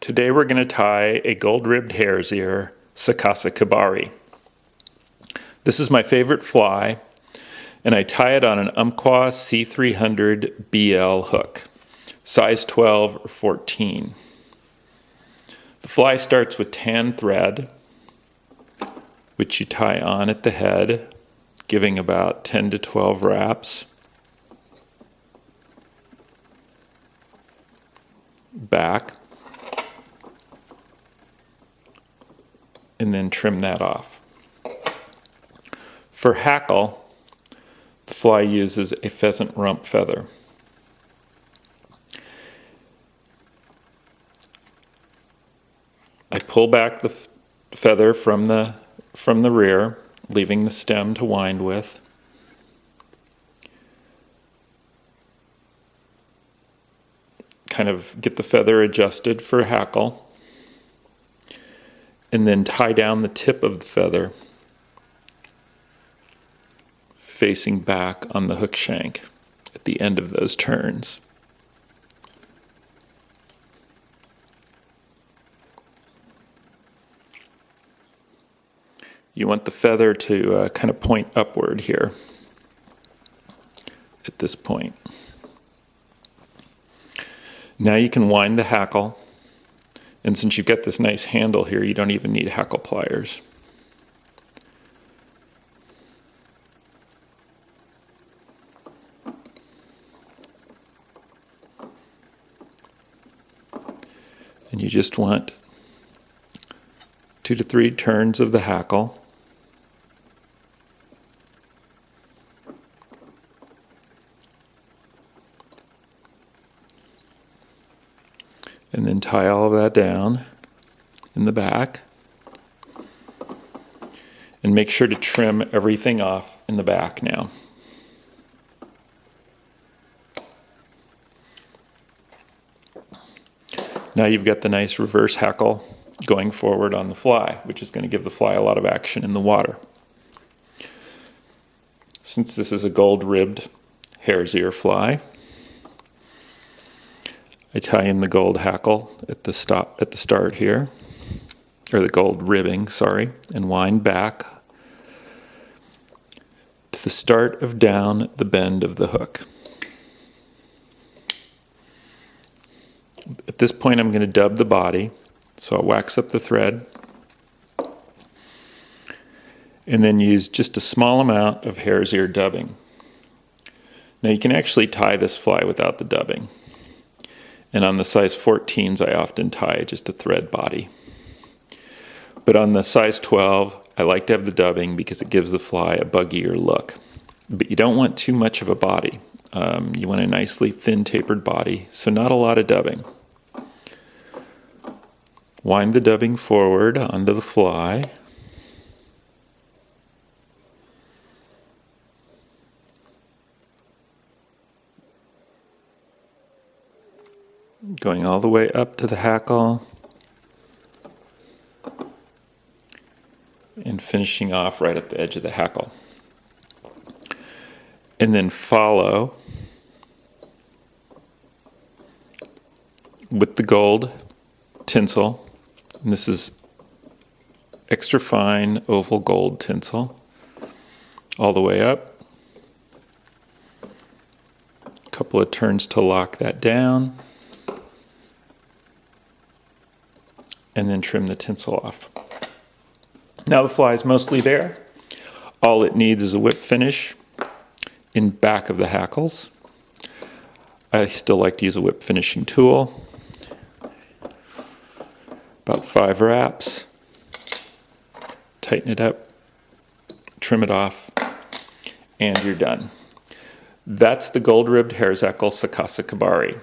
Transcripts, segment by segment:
Today we're going to tie a gold-ribbed hare's ear, Sakasa Kebari. This is my favorite fly, and I tie it on an Umpqua C300 BL hook, size 12 or 14. The fly starts with tan thread, which you tie on at the head, giving about 10 to 12 wraps. Back. And then trim that off. For hackle, the fly uses a pheasant rump feather. I pull back the feather from the rear, leaving the stem to wind with. Kind of get the feather adjusted for hackle. And then tie down the tip of the feather facing back on the hook shank at the end of those turns. You want the feather to kind of point upward here at this point. Now you can wind the hackle. And since you've got this nice handle here, you don't even need hackle pliers. And you just want 2 to 3 turns of the hackle. And then tie all of that down in the back. And make sure to trim everything off in the back now. Now you've got the nice reverse hackle going forward on the fly, which is going to give the fly a lot of action in the water. Since this is a gold-ribbed hare's ear fly, I tie in the gold hackle at the start here, or the gold ribbing, sorry, and wind back to the start of down the bend of the hook. At this point I'm going to dub the body, so I'll wax up the thread and then use just a small amount of hare's ear dubbing. Now you can actually tie this fly without the dubbing. And on the size 14s, I often tie just a thread body. But on the size 12, I like to have the dubbing because it gives the fly a buggier look. But you don't want too much of a body. You want a nicely thin tapered body, so not a lot of dubbing. Wind the dubbing forward onto the fly. Going all the way up to the hackle and finishing off right at the edge of the hackle. And then follow with the gold tinsel. And this is extra fine oval gold tinsel all the way up. A couple of turns to lock that down. And then trim the tinsel off. Now the fly is mostly there. All it needs is a whip finish in back of the hackles. I still like to use a whip finishing tool. About 5 wraps. Tighten it up, trim it off, and you're done. That's the gold-ribbed hare's ear Sakasa Kebari.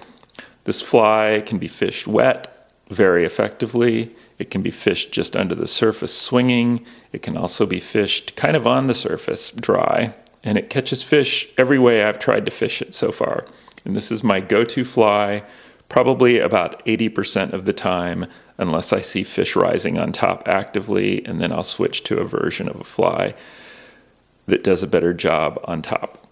This fly can be fished wet very effectively. It can be fished just under the surface swinging. It can also be fished kind of on the surface dry. And it catches fish every way I've tried to fish it so far. And this is my go-to fly probably about 80% of the time, unless I see fish rising on top actively, and then I'll switch to a version of a fly that does a better job on top.